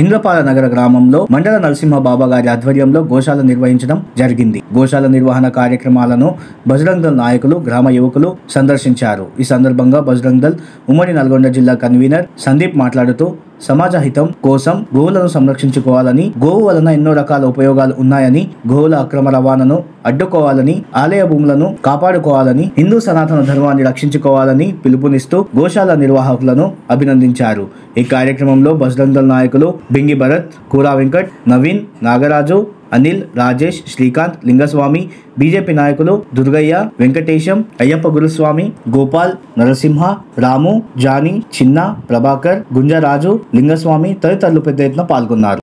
ఇంద్రపాల నగర గ్రామంలో మండల నరసింహ బాబా గారి ఆధ్వర్యంలో గోశాల నిర్వహించడం జరిగింది. గోశాల నిర్వహణ కార్యక్రమాలను బజరంగ్ దళ్ నాయకులు, గ్రామ యువకులు సందర్శించారు. ఈ సందర్భంగా బజరంగ్ దళ్ ఉమ్మడి నల్గొండ జిల్లా కన్వీనర్ సందీప్ మాట్లాడుతూ సమాజ హితం కోసం గోవులను సంరక్షించుకోవాలని, గోవు వలన ఎన్నో రకాల ఉపయోగాలు ఉన్నాయని, గోవుల అక్రమ రవాణాను అడ్డుకోవాలని, ఆలయ భూములను కాపాడుకోవాలని, హిందూ సనాతన ధర్మాన్ని రక్షించుకోవాలని పిలుపునిస్తూ గోశాల నిర్వాహకులను అభినందించారు. ఈ కార్యక్రమంలో బజరంగ్ దళ్ నాయకులు బింగి భరత్, కూరా వెంకట్, నవీన్, నాగరాజు, అనిల్, రాజేష్, శ్రీకాంత్, లింగస్వామి, బీజేపీ నాయకులు దుర్గయ్య, వెంకటేశం, అయ్యప్ప గురుస్వామి, గోపాల్, నరసింహ, రాము, జానీ, చిన్న, ప్రభాకర్, గుంజరాజు, లింగస్వామి తదితరులు పెద్ద ఎత్తున పాల్గొన్నారు.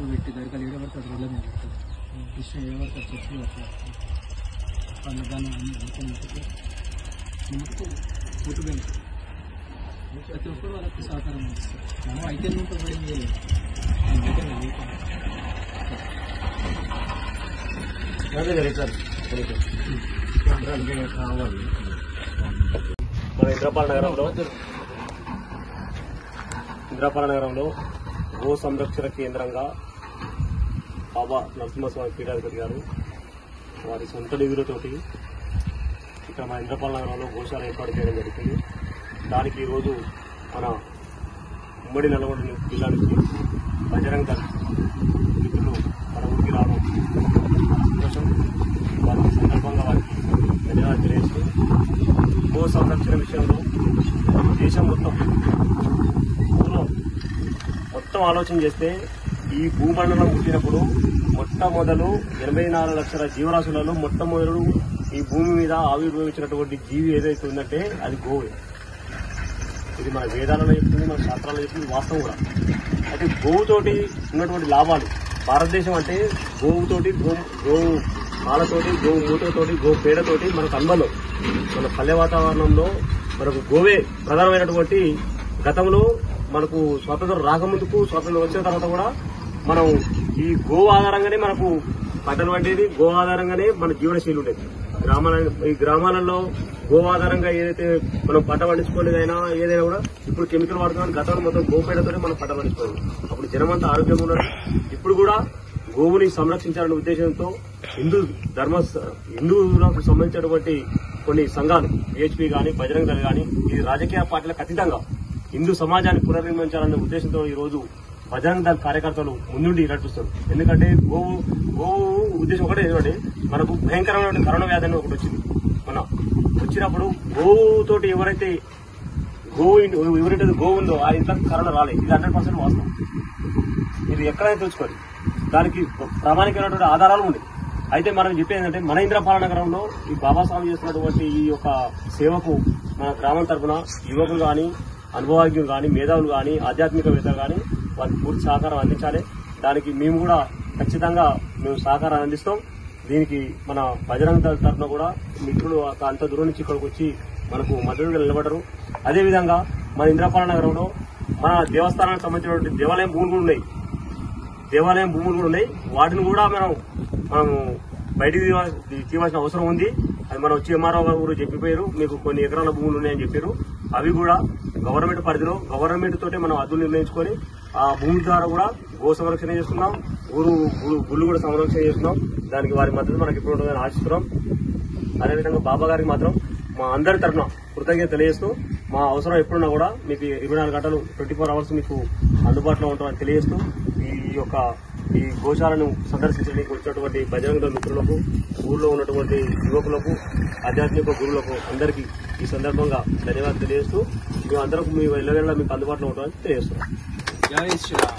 పెట్టి దొరకాలి ఏడవరకు అది వెళ్ళదు విషయం ఏడవరకు చెప్పి దాన్ని ప్రతి ఒక్కరు వాళ్ళకి సహకారం ఇస్తారు. మనం అయితే పడి మన ఇంద్రపాల నగరంలో గో సంరక్షణ కేంద్రంగా బాబా నరసింహస్వామి పీఠాధిపతి గారు వారి సొంత నిధులతోటి ఇక్కడ మన ఇంద్రపాల నగరంలో గోశాల ఏర్పాటు చేయడం జరిగింది. దానికి ఈరోజు మన ఉమ్మడి నల్గొండ జిల్లా నుంచి బజరంగ్ దళ్ మిత్రులు మన ఊరికి రావడం సంతోషం. వారి సందర్భంగా వారికి ధన్యవాదాలు తెలియజేస్తూ, గో సంరక్షణ విషయంలో దేశం మొత్తం ఆలోచన చేస్తే ఈ భూమండలం పుట్టినప్పుడు మొట్టమొదలు 84 లక్షల జీవరాశులలో మొట్టమొదలు ఈ భూమి మీద ఆవిర్భవించినటువంటి జీవి ఏదైతే ఉందంటే అది గోవే. ఇది మన వేదాలలో చెప్తుంది, మన శాస్త్రాల్లో చెప్తుంది, వాస్తవం కూడా. అయితే గోవుతోటి ఉన్నటువంటి లాభాలు, భారతదేశం అంటే గోవుతోటి, గోవు పాలతోటి, గోవు మూటతోటి, గోవు పేడతోటి మనకు అనుబంధం. మన పల్లె వాతావరణంలో మనకు గోవే ప్రధానమైనటువంటి. గతంలో మనకు స్వాతంత్రం రాకముందుకు, స్వాతంత్రం వచ్చిన తర్వాత కూడా మనం ఈ గోవు ఆధారంగానే మనకు పంటలు పండేది, గో ఆధారంగానే మన జీవనశైలి ఉండేది. ఈ గ్రామాలలో గో ఆధారంగా ఏదైతే మనం పంట పండించుకోలేదైనా ఏదైనా కూడా ఇప్పుడు కెమికల్ వాడుతున్నాం. గతంలో మొత్తం గోపేడతోనే మనం పంట పండించుకోవాలి. అప్పుడు జనమంతా ఆరోగ్యంగా ఉన్నారు. ఇప్పుడు కూడా గోవుని సంరక్షించాలనే ఉద్దేశంతో హిందువులకు సంబంధించినటువంటి కొన్ని సంఘాలు, పిహెచ్పి గాని, బజరంగ్ దళ్ గాని, ఇది రాజకీయ పార్టీలకు అతీతంగా హిందూ సమాజాన్ని పునర్నిర్మించాలనే ఉద్దేశంతో ఈ రోజు బజరంగ్ దళ్ కార్యకర్తలు ముందుండి నడిపిస్తారు. ఎందుకంటే గోవు ఉద్దేశం ఒకటే, ఎందుకంటే మనకు భయంకరమైన కరోనా వ్యాధి అని ఒకటి వచ్చింది. వచ్చినప్పుడు గోవుతోటి ఎవరైతే గోవు ఉందో ఆ ఇంట్లోకి కరోనా రాలేదు. ఇది 100% వాస్తవం. ఇది ఎక్కడైనా తెలుసుకోవాలి. దానికి ప్రామాణికమైనటువంటి ఆధారాలు ఉన్నాయి. అయితే మనం చెప్పేది ఏంటంటే, మన ఇంద్రపాల నగరంలో ఈ బాబాస్వామి చేస్తున్నటువంటి ఈ యొక్క సేవకు మన గ్రామం తరఫున యువకులు గాని, అనుభవజ్ఞులు గాని, మేధావులు గాని, ఆధ్యాత్మికవేత్తలు గాని వారికి పూర్తి సహకారం అందించాలి. దానికి మేము కూడా ఖచ్చితంగా సహకారం అందిస్తాం. దీనికి మన బజరంగ్ దళ్ తరఫున కూడా మిత్రులు అంత దూరం నుంచి ఇక్కడికి వచ్చి మనకు మద్దతుగా నిలబడరు. అదేవిధంగా మన ఇంద్రపాల నగరంలో మన దేవస్థానానికి సంబంధించినటువంటి దేవాలయం భూములు కూడా ఉన్నాయి. వాటిని కూడా మనం బయటికి తీయవలసిన అవసరం ఉంది. అది మనం వచ్చి ఎంఆర్ఓ గారు చెప్పిపోయారు, మీకు కొన్ని ఎకరాల భూములు ఉన్నాయని చెప్పారు. అవి కూడా గవర్నమెంట్ పరిధిలో గవర్నమెంట్ తోటే మనం అద్దులు నిర్ణయించుకొని ఆ భూమి ద్వారా కూడా గో సంరక్షణ చేస్తున్నాం, గుళ్ళు కూడా సంరక్షణ చేస్తున్నాం. దానికి వారి మద్దతు మనకి ఇప్పుడు ఉంటుందని ఆశిస్తున్నాం. అదేవిధంగా బాబా గారికి మాత్రం మా అందరి తరఫున కృతజ్ఞత తెలియజేస్తూ, మా అవసరం ఎప్పుడున్నా కూడా మీకు 24 గంటలు 24 అవర్స్ మీకు అందుబాటులో ఉంటామని తెలియజేస్తూ, ఈ గోశాలను సందర్శించడానికి వచ్చినటువంటి బజరంగ్ దళ్ మిత్రులకు, ఊళ్ళో ఉన్నటువంటి యువకులకు, ఆధ్యాత్మిక గురువులకు అందరికీ ఈ సందర్భంగా ధన్యవాదాలు తెలియజేస్తూ, మేము అందరం మీ ఎల్లవేళ మీకు అందుబాటులో ఉంటామని తెలియజేస్తున్నాం. జై శ్రీరామ్.